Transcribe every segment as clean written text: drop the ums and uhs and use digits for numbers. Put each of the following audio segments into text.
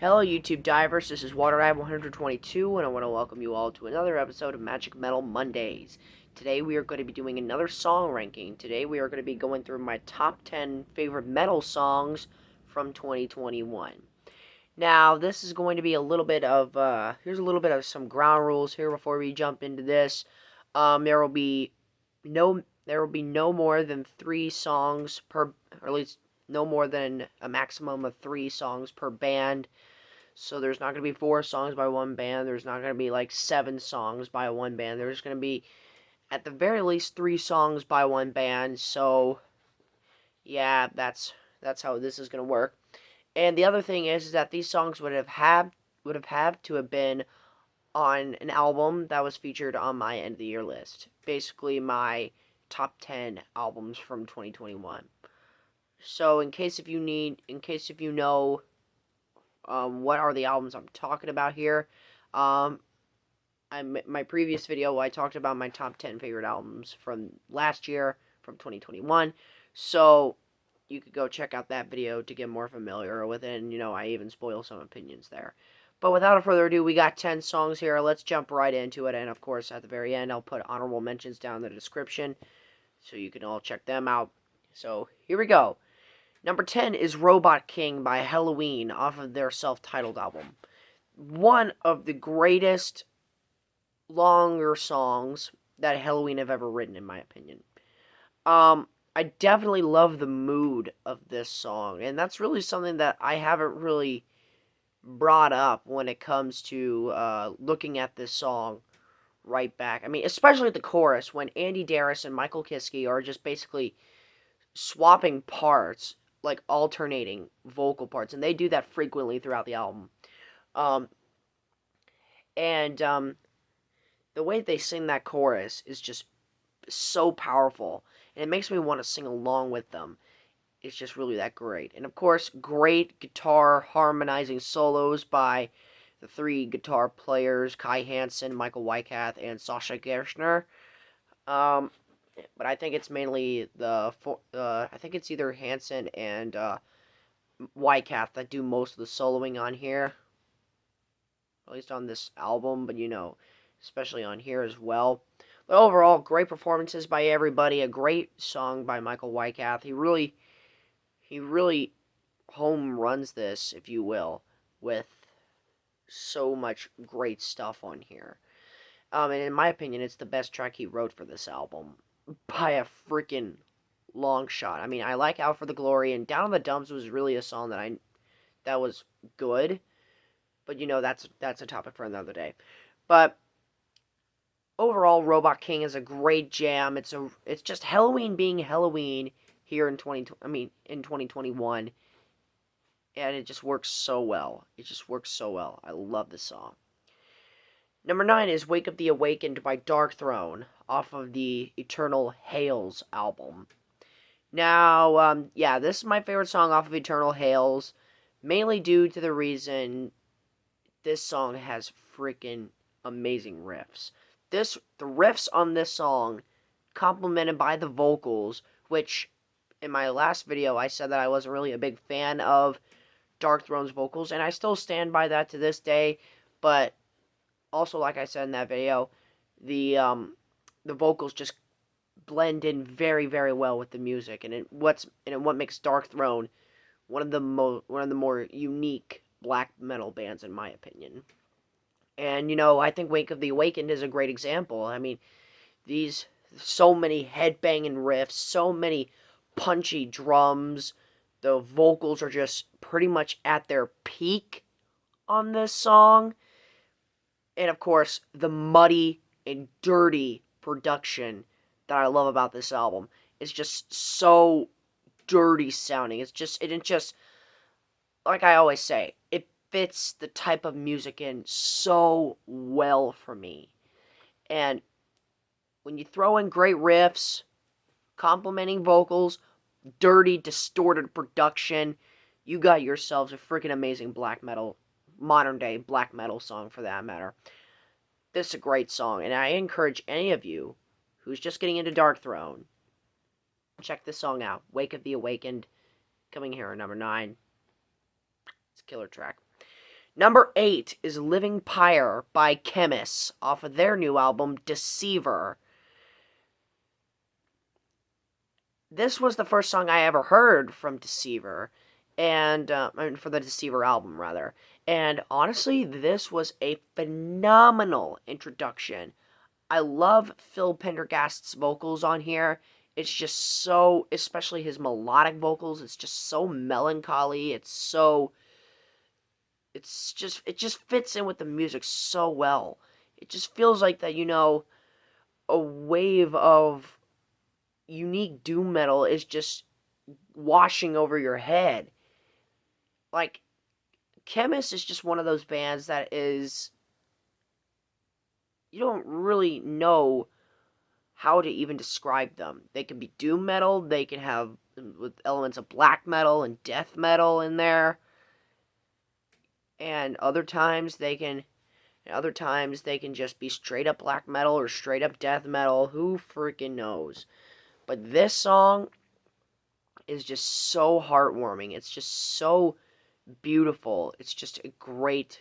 Hello YouTube divers, this is WaterDive122 and I want to welcome you all to another episode of Magic Metal Mondays. Today we are going to be doing another song ranking. Today we are going to be going through my top 10 favorite metal songs from 2021. Now this is going to be a little bit of, here's a little bit of some ground rules here before we jump into this. There will be no more than 3 songs per, or at least no more than a maximum of 3 songs per band. So there's not going to be 4 songs by one band. There's not going to be like 7 songs by one band. There's going to be at the very least 3 songs by one band. So yeah, that's how this is going to work. And the other thing is that these songs would have had to have been on an album that was featured on my end of the year list. Basically my top 10 albums from 2021. So in case if you know what are the albums I'm talking about here. My previous video, I talked about my top 10 favorite albums from last year, from 2021. So you could go check out that video to get more familiar with it. And, I even spoil some opinions there. But without further ado, we got 10 songs here. Let's jump right into it. And, of course, at the very end, I'll put honorable mentions down in the description so you can all check them out. So here we go. Number 10 is Robot King by Helloween off of their self-titled album. One of the greatest longer songs that Helloween have ever written, in my opinion. I definitely love the mood of this song, and that's really something that I haven't really brought up when it comes to looking at this song right back. I mean, especially the chorus, when Andy Darris and Michael Kiske are just basically swapping parts, like alternating vocal parts, and they do that frequently throughout the album. The way they sing that chorus is just so powerful, and it makes me want to sing along with them. It's just really that great. And of course, great guitar harmonizing solos by the 3 guitar players, Kai Hansen, Michael Weikath, and Sasha Gershner. But I think it's mainly I think it's either Hansen and Weikath that do most of the soloing on here. At least on this album, but especially on here as well. But overall, great performances by everybody. A great song by Michael Weikath. He really home runs this, if you will, with so much great stuff on here. And in my opinion, it's the best track he wrote for this album. By a freaking long shot. I mean, I like Out for the Glory, and Down in the Dumps was really a song that was good. But, that's a topic for another day. But overall, Robot King is a great jam. It's just Helloween being Helloween here in 2021. And it just works so well. I love this song. Number 9 is Wake Up the Awakened by Darkthrone, off of the Eternal Hails album. Now, yeah, this is my favorite song off of Eternal Hails, mainly due to the reason this song has freaking amazing riffs. The riffs on this song, complemented by the vocals, which, in my last video, I said that I wasn't really a big fan of Darkthrone's vocals, and I still stand by that to this day, but also, like I said in that video, the vocals just blend in very, very well with the music, and what makes Darkthrone one of the more unique black metal bands, in my opinion. And I think Wake of the Awakened is a great example. I mean, so many headbanging riffs, so many punchy drums. The vocals are just pretty much at their peak on this song. And, of course, the muddy and dirty production that I love about this album. It's just so dirty sounding. It just, like I always say, it fits the type of music in so well for me. And when you throw in great riffs, complementing vocals, dirty, distorted production, you got yourselves a freaking amazing modern day black metal song for that matter. This is a great song, and I encourage any of you who's just getting into Darkthrone, check this song out. Wake of the Awakened, coming here at number 9. It's a killer track. Number 8 is Living Pyre by Khemmis off of their new album, Deceiver. This was the first song I ever heard from Deceiver, and for the Deceiver album, rather. And honestly, this was a phenomenal introduction. I love Phil Pendergast's vocals on here. It's just so, especially his melodic vocals, it's just so melancholy. It just fits in with the music so well. It just feels like that, a wave of unique doom metal is just washing over your head. Like, Khemmis is just one of those bands that is, you don't really know how to even describe them. They can be doom metal, they can have with elements of black metal and death metal in there, and other times they can just be straight up black metal or straight up death metal. Who freaking knows? But this song is just so heartwarming. It's just so beautiful. It's just a great,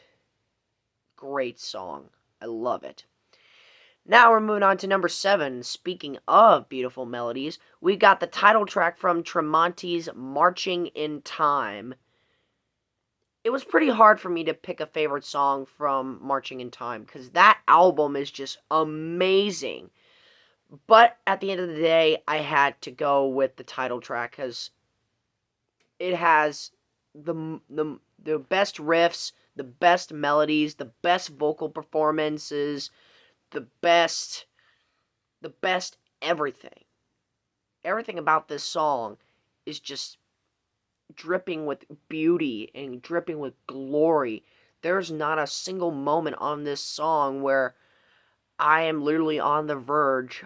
great song. I love it. Now we're moving on to number 7. Speaking of beautiful melodies, we got the title track from Tremonti's Marching in Time. It was pretty hard for me to pick a favorite song from Marching in Time, because that album is just amazing. But at the end of the day, I had to go with the title track, because it has the best riffs, the best melodies, the best vocal performances, the best everything. Everything about this song is just dripping with beauty and dripping with glory. There's not a single moment on this song where I am literally on the verge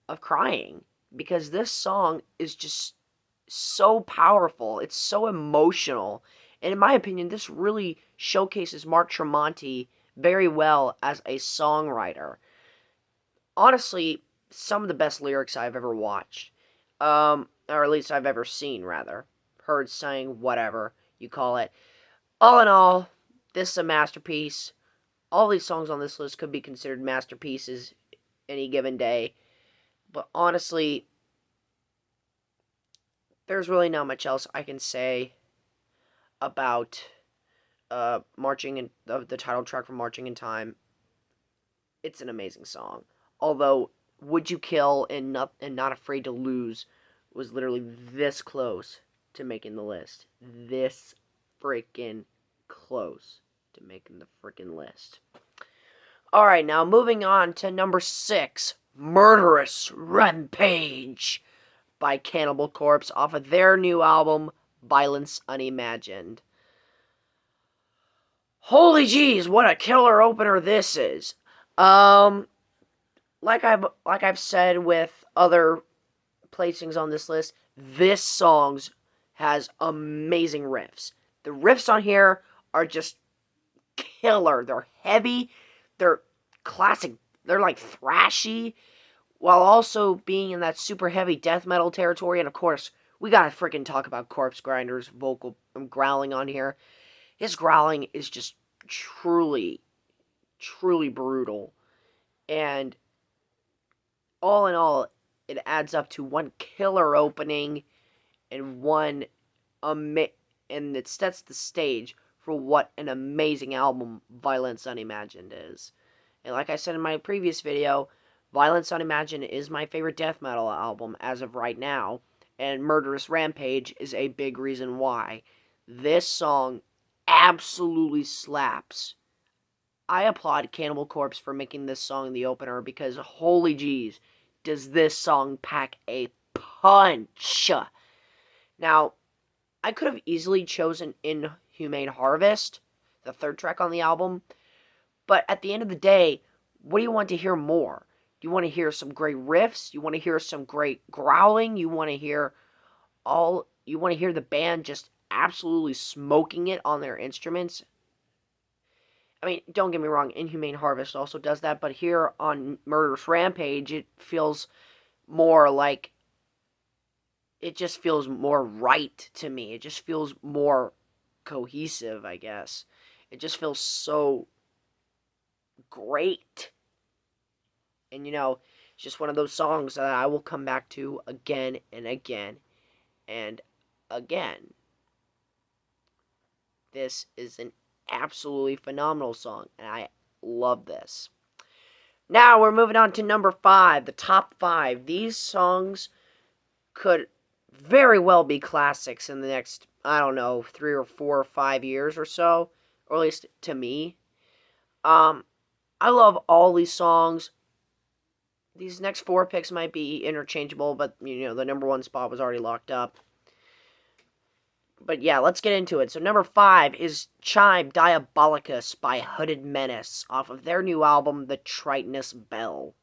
of crying, because this song is just so powerful. It's so emotional. And in my opinion, this really showcases Mark Tremonti very well as a songwriter. Honestly, some of the best lyrics I've ever watched. Or at least I've ever seen, rather. Heard, sang, whatever you call it. All in all, this is a masterpiece. All these songs on this list could be considered masterpieces any given day. But honestly, there's really not much else I can say about Marching in the title track from Marching in Time. It's an amazing song. Although Would You Kill and Not Afraid to Lose was literally this close to making the list. This freaking close to making the freaking list. Alright, now moving on to number 6, Murderous Rampage by Cannibal Corpse off of their new album, Violence Unimagined. Holy jeez, what a killer opener this is. Like I've said with other placings on this list, this song has amazing riffs. The riffs on here are just killer. They're heavy, they're classic, they're like thrashy, while also being in that super heavy death metal territory. And of course, we gotta freaking talk about Corpse Grinder's vocal growling on here. His growling is just truly, truly brutal. And all in all, it adds up to one killer opening and and it sets the stage for what an amazing album Violence Unimagined is. And like I said in my previous video, Violence Unimagined is my favorite death metal album as of right now, and Murderous Rampage is a big reason why. This song absolutely slaps. I applaud Cannibal Corpse for making this song the opener, because holy jeez, does this song pack a punch. Now, I could have easily chosen Inhumane Harvest, the third track on the album, but at the end of the day, what do you want to hear more? You want to hear some great riffs? You want to hear some great growling? You want to hear the band just absolutely smoking it on their instruments? I mean, don't get me wrong, Inhumane Harvest also does that, but here on Murderous Rampage, it feels more like, it just feels more right to me. It just feels more cohesive, I guess. It just feels so great. And it's just one of those songs that I will come back to again and again and again. This is an absolutely phenomenal song, and I love this. Now we're moving on to number 5, the top 5. These songs could very well be classics in the next, I don't know, 3 or 4 or 5 years or so, or at least to me. I love all these songs. These next 4 picks might be interchangeable, but the number 1 spot was already locked up. But yeah, let's get into it. So number 5 is Chime Diabolicus by Hooded Menace off of their new album, The Tritonus Bell.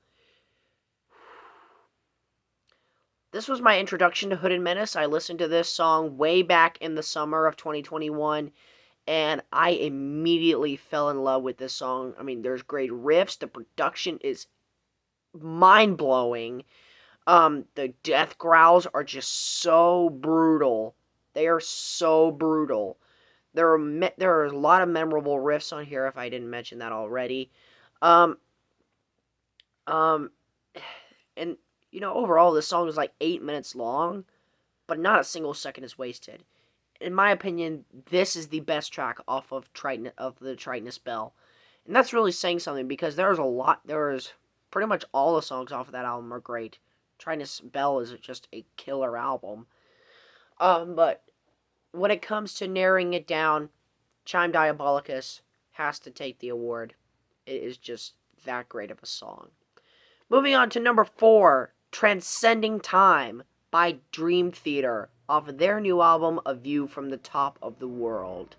This was my introduction to Hooded Menace. I listened to this song way back in the summer of 2021, and I immediately fell in love with this song. I mean, there's great riffs. The production is mind-blowing. The death growls are just so brutal. They are so brutal. There are a lot of memorable riffs on here, if I didn't mention that already. And overall, this song is like 8 minutes long, but not a single second is wasted. In my opinion, this is the best track off of the Tritonus Bell. And that's really saying something, because there's pretty much all the songs off of that album are great. Tritonus Bell is just a killer album. But when it comes to narrowing it down, Chime Diabolicus has to take the award. It is just that great of a song. Moving on to number 4, Transcending Time by Dream Theater off of their new album, A View from the Top of the World.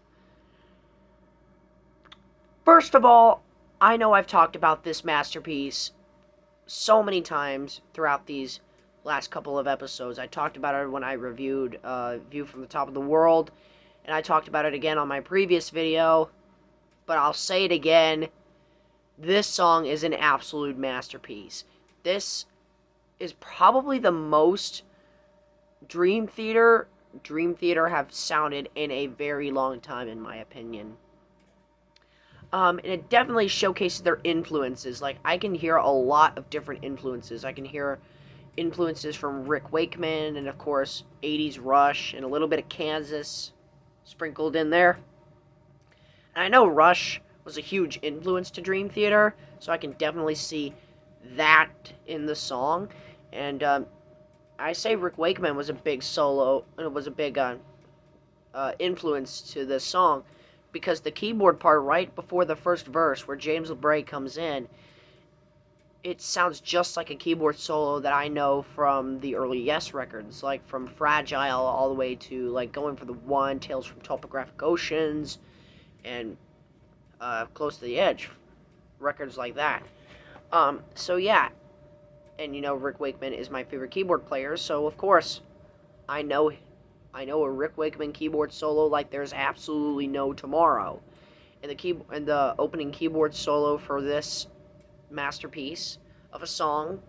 First of all, I know I've talked about this masterpiece so many times throughout these last couple of episodes. I talked about it when I reviewed View from the Top of the World, and I talked about it again on my previous video, but I'll say it again. This song is an absolute masterpiece. This is probably the most Dream Theater have sounded in a very long time, in my opinion. And it definitely showcases their influences. Like, I can hear a lot of different influences. I can hear influences from Rick Wakeman, and of course 80s Rush, and a little bit of Kansas sprinkled in there. And I know Rush was a huge influence to Dream Theater, so I can definitely see that in the song. And I say Rick Wakeman was a big influence to this song, because the keyboard part right before the first verse, where James LeBray comes in, it sounds just like a keyboard solo that I know from the early Yes records, like from Fragile all the way to like Going for the One, Tales from Topographic Oceans, and Close to the Edge, records like that. So yeah, and Rick Wakeman is my favorite keyboard player, so of course I know a Rick Wakeman keyboard solo like there's absolutely no tomorrow. And the opening keyboard solo for this masterpiece of a song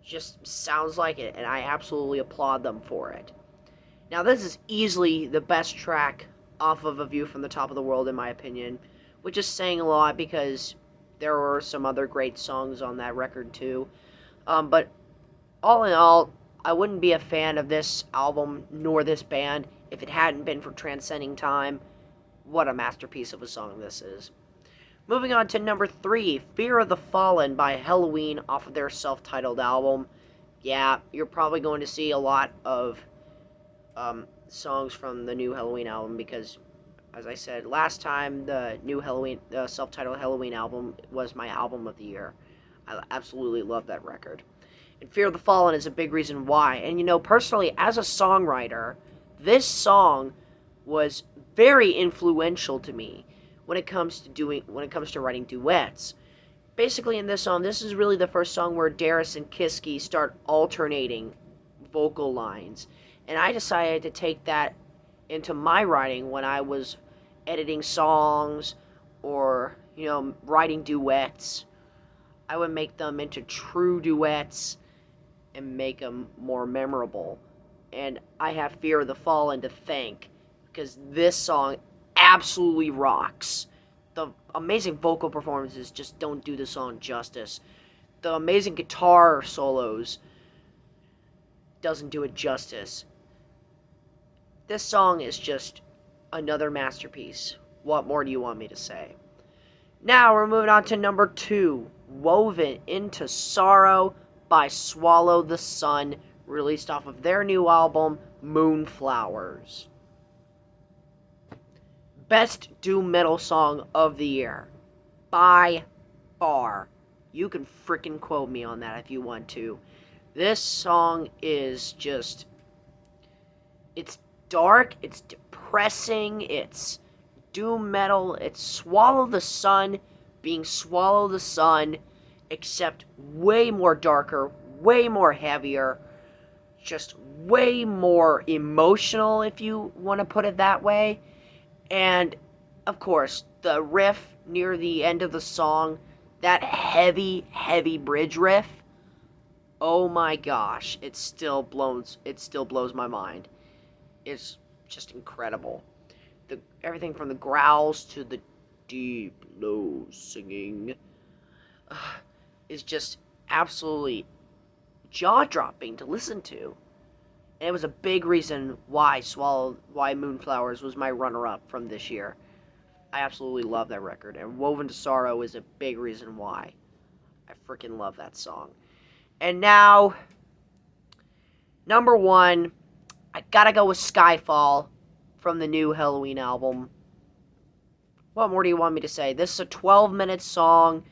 just sounds like it, and I absolutely applaud them for it. Now, this is easily the best track off of A View from the Top of the World, in my opinion, which is saying a lot, because there were some other great songs on that record too. But all in all, I wouldn't be a fan of this album nor this band if it hadn't been for Transcending Time. What a masterpiece of a song this is. Moving on to number 3, Fear of the Fallen by Helloween off of their self-titled album. Yeah, you're probably going to see a lot of songs from the new Helloween album, because, as I said last time, the new self-titled Helloween album was my album of the year. I absolutely love that record. And Fear of the Fallen is a big reason why. And personally, as a songwriter, this song was very influential to me when it comes to writing duets. Basically, in this song, this is really the first song where Darius and Kiski start alternating vocal lines. And I decided to take that into my writing when I was editing songs or, writing duets. I would make them into true duets and make them more memorable. And I have Fear of the Fallen to thank, because this song absolutely rocks. The amazing vocal performances just don't do the song justice. The amazing guitar solos doesn't do it justice. This song is just another masterpiece. What more do you want me to say? Now we're moving on to number 2, Woven into Sorrow by Swallow the Sun, released off of their new album, Moonflowers. Best doom metal song of the year. By far. You can freaking quote me on that if you want to. This song is just... it's dark, it's depressing, it's doom metal, it's Swallow the Sun being Swallow the Sun, except way more darker, way more heavier, just way more emotional, if you want to put it that way. And, of course, the riff near the end of the song, that heavy, heavy bridge riff, oh my gosh, it still blows my mind. It's just incredible. Everything from the growls to the deep, low singing is just absolutely jaw-dropping to listen to. And it was a big reason why Moonflowers was my runner-up from this year. I absolutely love that record, and Woven to Sorrow is a big reason why. I freaking love that song. And now, number 1, I gotta go with Skyfall from the new Helloween album. What more do you want me to say? This is a 12-minute song,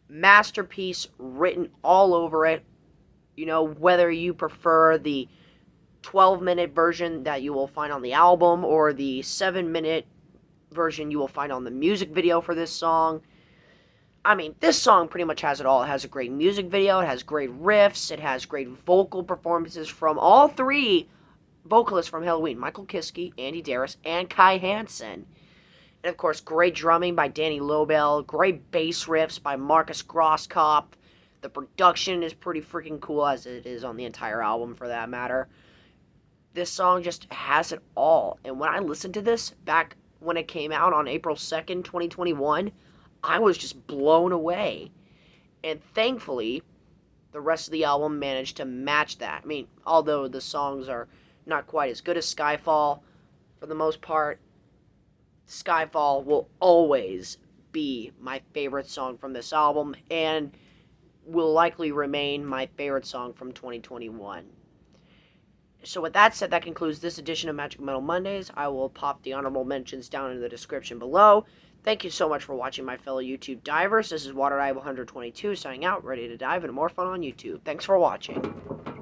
masterpiece written all over it. You know, whether you prefer the 12-minute version that you will find on the album or the 7-minute version you will find on the music video for this song. I mean, this song pretty much has it all. It has a great music video, it has great riffs, it has great vocal performances from all 3 vocalists from Helloween, Michael Kiske, Andy Darris, and Kai Hansen. And of course, great drumming by Danny Lobel, great bass riffs by Marcus Grosskopf. The production is pretty freaking cool, as it is on the entire album for that matter. This song just has it all. And when I listened to this back when it came out on April 2nd, 2021, I was just blown away. And thankfully, the rest of the album managed to match that. I mean, although the songs are not quite as good as Skyfall, for the most part, Skyfall will always be my favorite song from this album, and will likely remain my favorite song from 2021. So with that said, that concludes this edition of Magic Metal Mondays. I will pop the honorable mentions down in the description below. Thank you so much for watching, my fellow YouTube divers. This is WaterDive 122 signing out, ready to dive into more fun on YouTube. Thanks for watching.